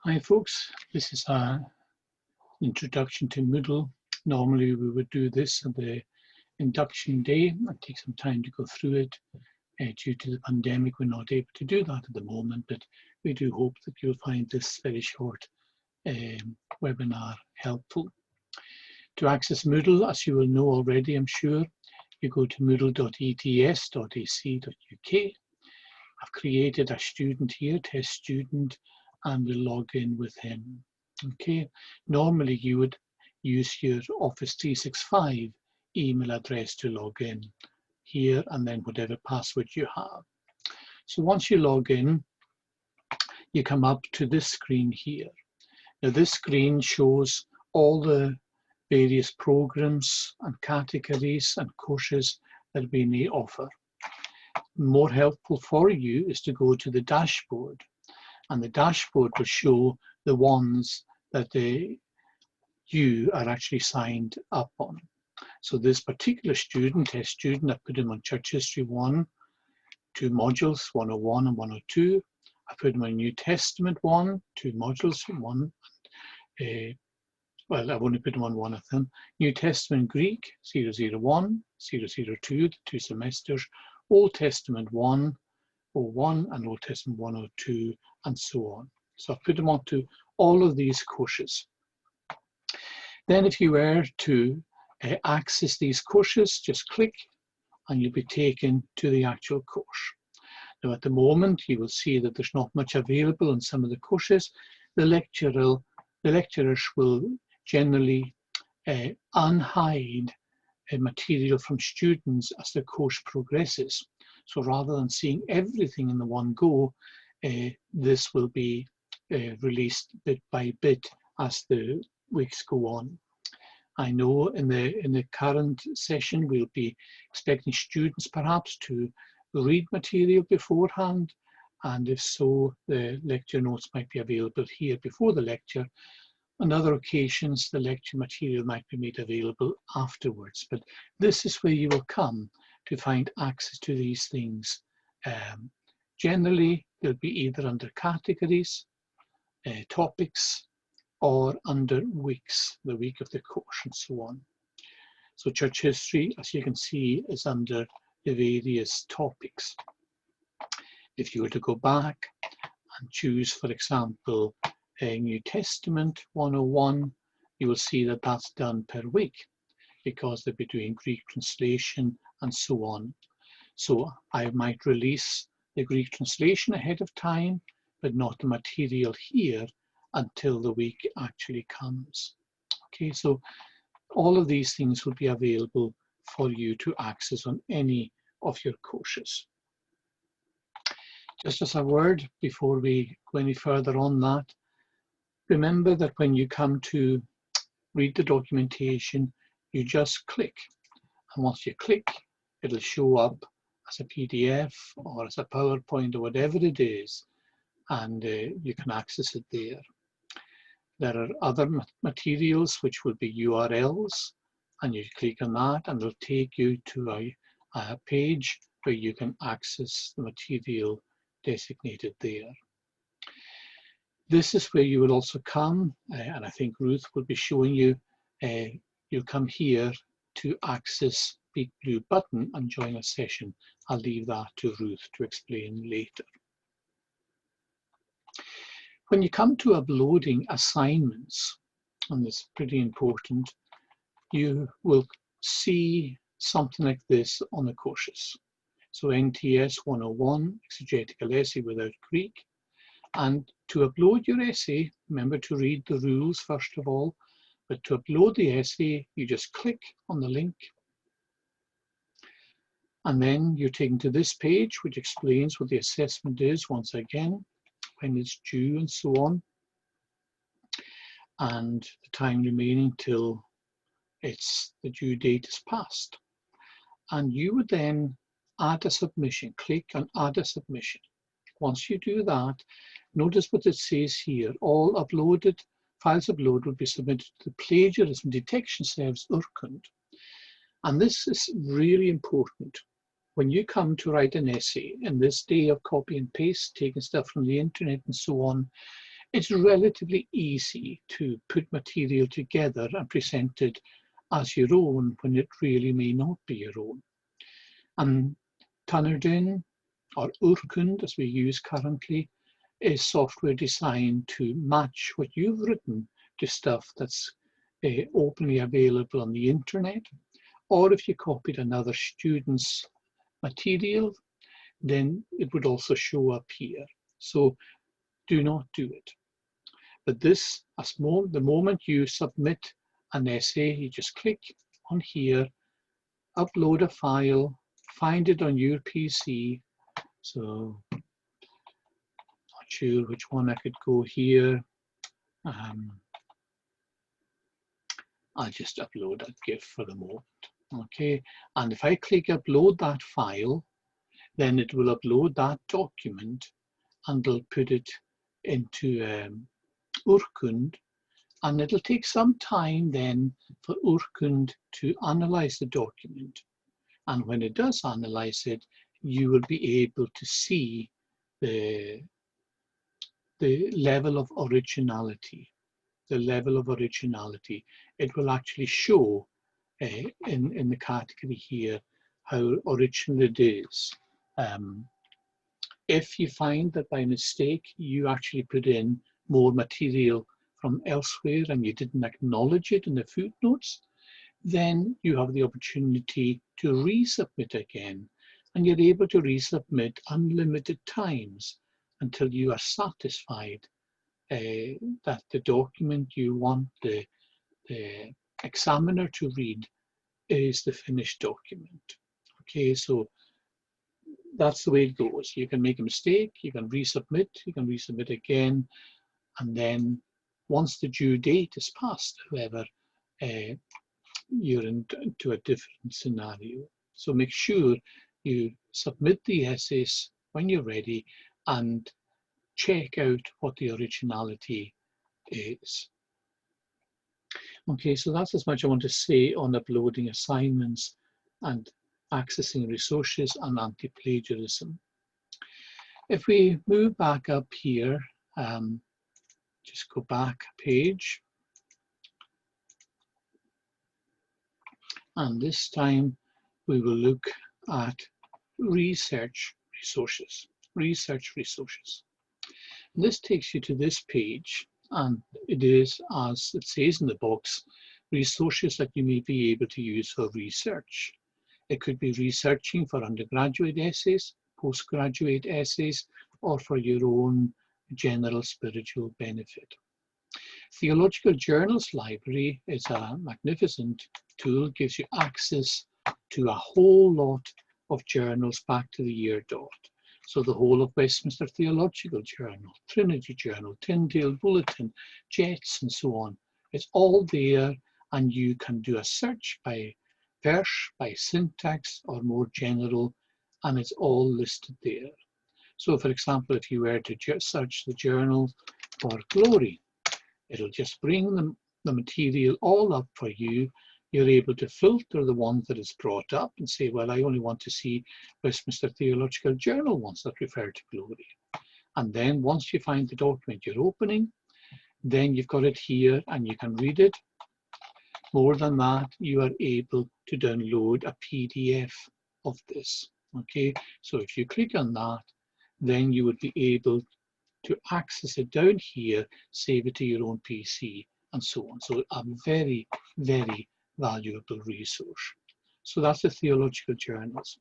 Hi folks, this is an introduction to Moodle. Normally we would do this on the induction day and take some time to go through it. Due to the pandemic, we're not able to do that at the moment, but we do hope that you'll find this very short webinar helpful. To access Moodle, as you will know already, I'm sure, you go to moodle.ets.ac.uk. I've created a student here, test student, and we'll log in with him. Okay, normally you would use your Office 365 email address to log in here, and then whatever password you have. So once you log in, you come up to this screen here. Now this screen shows all the various programs and categories and courses that we may offer. More helpful for you is to go to the dashboard, and the dashboard will show the ones that you are actually signed up on. So this particular student, test student, I put him on Church History 1, 2 modules, 101 and 102. I put him on New Testament 1, 2 modules, 1. Well, I've only put him on one of them. New Testament Greek, 001, 002, the 2 semesters. Old Testament 101 and Old Testament 102, and so on. So I've put them onto all of these courses. Then if you were to access these courses, just click and you'll be taken to the actual course. Now at the moment you will see that there's not much available in some of the courses. The lecturers will generally unhide material from students as the course progresses. So rather than seeing everything in the one go, this will be released bit by bit as the weeks go on. I know in the current session we'll be expecting students perhaps to read material beforehand, and if so, the lecture notes might be available here before the lecture. On other occasions, the lecture material might be made available afterwards, but this is where you will come to find access to these things. Generally, they'll be either under categories, topics, or under weeks, the week of the course, and so on. So Church History, as you can see, is under the various topics. If you were to go back and choose, for example, a New Testament 101, you will see that that's done per week because they'll be doing Greek translation and so on. So I might release the Greek translation ahead of time, but not the material here until the week actually comes. Okay, so all of these things will be available for you to access on any of your courses. Just as a word before we go any further on that, remember that when you come to read the documentation, you just click. And once you click, it'll show up as a PDF or as a PowerPoint or whatever it is, and you can access it there. There are other materials which will be URLs, and you click on that and it'll take you to a page where you can access the material designated there. This is where you will also come, and I think Ruth will be showing you, you'll come here to access the blue button and join a session. I'll leave that to Ruth to explain later. When you come to uploading assignments, and this is pretty important, you will see something like this on the courses. So NTS 101, Exegetical Essay Without Greek. And to upload your essay, remember to read the rules first of all, but to upload the essay, you just click on the link. And then you're taken to this page, which explains what the assessment is once again, when it's due and so on, and the time remaining till the due date is passed. And you would then add a submission, click on add a submission. Once you do that, notice what it says here, all uploaded, files uploaded will be submitted to the Plagiarism Detection Service, Urkund. And this is really important. When you come to write an essay in this day of copy and paste, taking stuff from the internet and so on, It's relatively easy to put material together and present it as your own when it really may not be your own. And Tannerden, or Urkund as we use currently, is software designed to match what you've written to stuff that's openly available on the internet. Or if you copied another student's material, then it would also show up here. So do not do it. But this, the moment you submit an essay, you just click on here, upload a file, find it on your PC. So not sure which one I could go here. I'll just upload a GIF for the moment. Okay, and if I click upload that file, then it will upload that document and it'll put it into Urkund, and it'll take some time then for Urkund to analyze the document. And when it does analyze it, you will be able to see the level of originality. The level of originality. It will actually show in the category here how original it is. If you find that by mistake you actually put in more material from elsewhere and you didn't acknowledge it in the footnotes, then you have the opportunity to resubmit again, and you're able to resubmit unlimited times until you are satisfied that the document you want the examiner to read is the finished document. Okay, so that's the way it goes. You can make a mistake, you can resubmit again, and then once the due date is passed, however, you're into a different scenario. So make sure you submit the essays when you're ready and check out what the originality is. Okay, so that's as much I want to say on uploading assignments and accessing resources and anti-plagiarism. If we move back up here, just go back a page. And this time we will look at research resources. And this takes you to this page, and it is, as it says in the box, resources that you may be able to use for research. It could be researching for undergraduate essays, postgraduate essays, or for your own general spiritual benefit. Theological Journals Library is a magnificent tool, gives you access to a whole lot of journals back to the year dot. So the whole of Westminster Theological Journal, Trinity Journal, Tyndale Bulletin, Jets, and so on. It's all there, and you can do a search by verse, by syntax, or more general, and it's all listed there. So for example, if you were to search the journal for glory, it'll just bring the material all up for you. You're able to filter the ones that is brought up and say, well, I only want to see Westminster Theological Journal ones that refer to glory. And then once you find the document you're opening, then you've got it here and you can read it. More than that, you are able to download a PDF of this. Okay, so if you click on that, then you would be able to access it down here, save it to your own PC, and so on. So a very, very valuable resource. So that's the theological journals.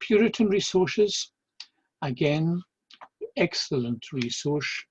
Puritan resources, again, excellent resource.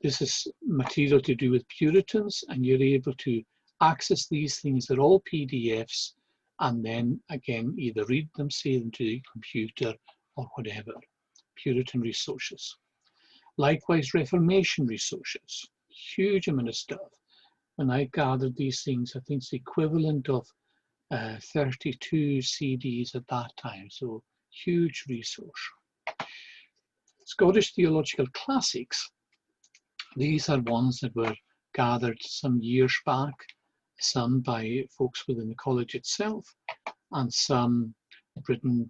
This is material to do with Puritans, and you're able to access these things. They're all PDFs, and then again, either read them, save them to the computer, or whatever. Puritan resources. Likewise, Reformation resources, huge amount of stuff. When I gathered these things, I think it's the equivalent of 32 CDs at that time, so huge resource. Scottish Theological Classics, these are ones that were gathered some years back, some by folks within the college itself, and some written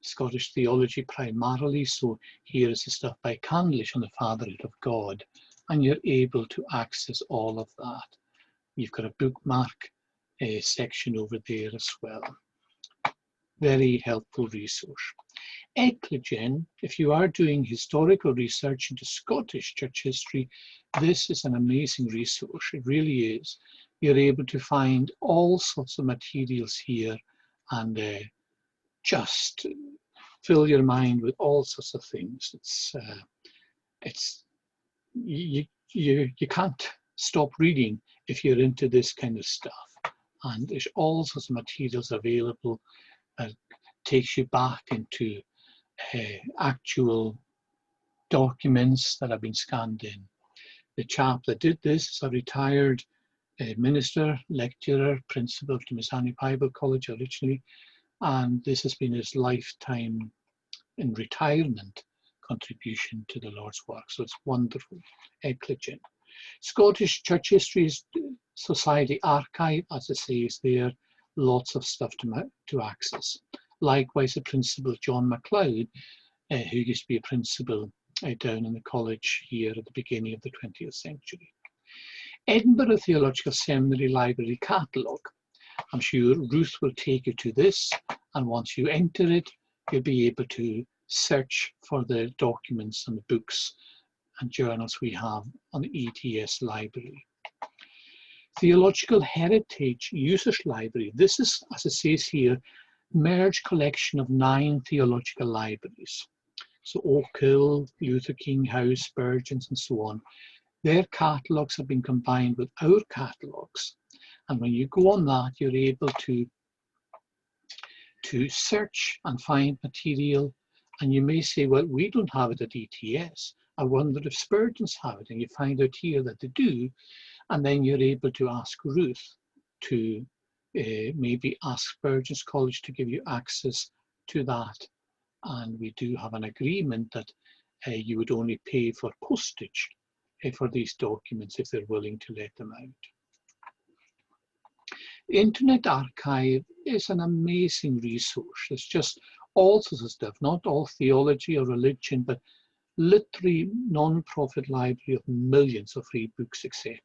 Scottish theology primarily, so here is the stuff by Candlish on the Fatherhood of God, and you're able to access all of that. You've got a bookmark section over there as well. Very helpful resource. Eclogen, if you are doing historical research into Scottish church history, this is an amazing resource. It really is. You're able to find all sorts of materials here and just fill your mind with all sorts of things. You can't stop reading if you're into this kind of stuff. And there's all sorts of materials available that takes you back into actual documents that have been scanned in. The chap that did this is a retired minister, lecturer, principal of Timisani Bible College originally, and this has been his lifetime in retirement contribution to the Lord's work. So it's wonderful. Eclogen. Scottish Church History Society Archive, as it says there, lots of stuff to access. Likewise, the principal John MacLeod, who used to be a principal down in the college here at the beginning of the 20th century. Edinburgh Theological Seminary Library Catalogue. I'm sure Ruth will take you to this, and once you enter it, you'll be able to search for the documents and the books and journals we have on the ETS library. Theological Heritage Users Library. This is, as it says here, merged collection of 9 theological libraries. So Oak Hill, Luther King House, Spurgeon's and so on. Their catalogues have been combined with our catalogues. And when you go on that, you're able to search and find material. And you may say, well, we don't have it at ETS. I wonder if Spurgeon's have it. And you find out here that they do. And then you're able to ask Ruth to maybe ask Spurgeon's College to give you access to that. And we do have an agreement that you would only pay for postage for these documents if they're willing to let them out. The Internet Archive is an amazing resource. It's just all sorts of stuff, not all theology or religion, but literally non-profit library of millions of free books, etc.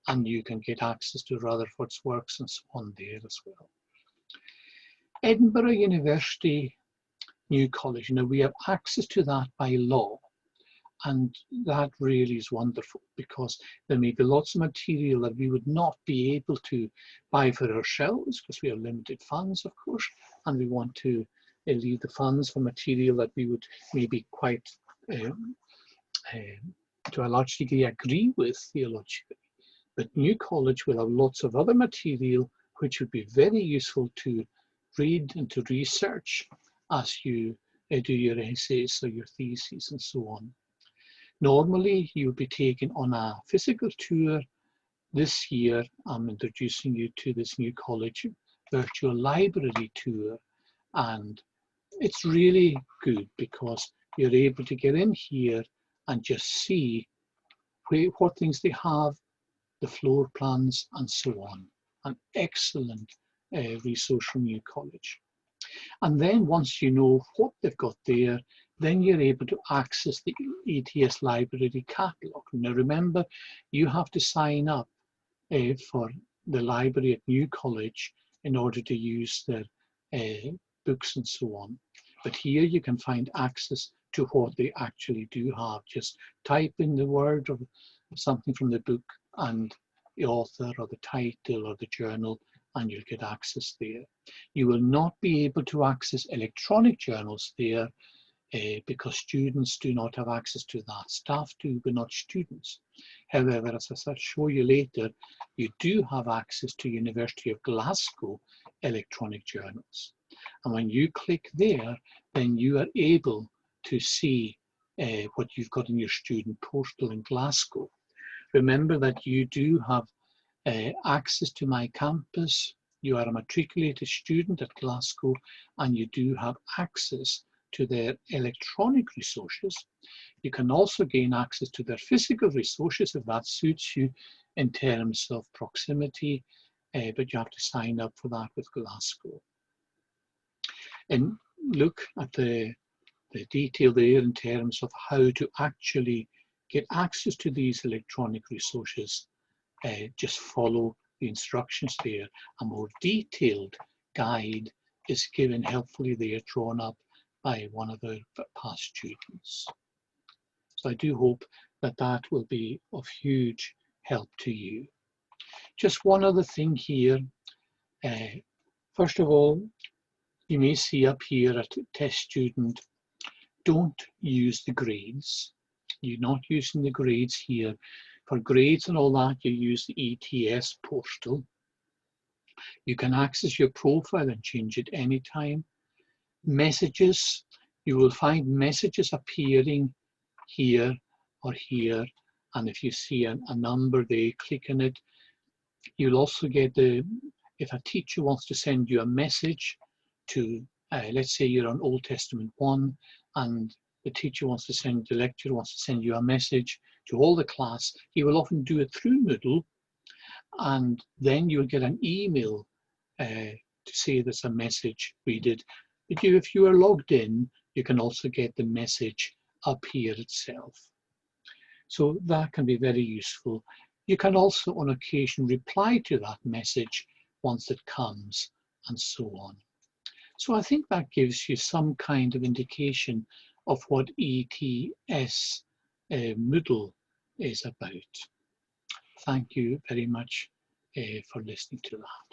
And you can get access to Rutherford's works and so on there as well. Edinburgh University New College, we have access to that by law. And that really is wonderful because there may be lots of material that we would not be able to buy for ourselves because we have limited funds, of course, and we want to leave the funds for material that we would maybe quite, to a large degree, agree with theologically. But New College will have lots of other material which would be very useful to read and to research as you do your essays or your theses and so on. Normally, you would be taken on a physical tour. This year, I'm introducing you to this New College virtual library tour. And it's really good because you're able to get in here and just see what things they have, the floor plans, and so on. An excellent resource from New College. And then once you know what they've got there, then you're able to access the ETS library catalogue. Now remember, you have to sign up for the library at New College in order to use their books and so on. But here you can find access to what they actually do have. Just type in the word or something from the book and the author or the title or the journal, and you'll get access there. You will not be able to access electronic journals there because students do not have access to that. Staff do, but not students. However, as I shall show you later, you do have access to University of Glasgow electronic journals. And when you click there, then you are able to see what you've got in your student portal in Glasgow. Remember that you do have access to my campus. You are a matriculated student at Glasgow and you do have access to their electronic resources. You can also gain access to their physical resources if that suits you in terms of proximity, but you have to sign up for that with Glasgow. And look at the detail there in terms of how to actually get access to these electronic resources, just follow the instructions there. A more detailed guide is given helpfully there, drawn up by one of the past students. So I do hope that that will be of huge help to you. Just one other thing here. First of all, you may see up here at test student, don't use the grades. You're not using the grades here. For grades and all that, you use the ETS portal. You can access your profile and change it anytime. Messages, you will find messages appearing here or here. And if you see a number there, click on it. You'll also get if a teacher wants to send you a message to, let's say you're on Old Testament 1, and the teacher wants to the lecturer wants to send you a message to all the class, he will often do it through Moodle, and then you'll get an email to say there's a message, read it. But if you are logged in, you can also get the message up here itself. So that can be very useful. You can also on occasion reply to that message once it comes, and so on. So I think that gives you some kind of indication of what ETS Moodle is about. Thank you very much for listening to that.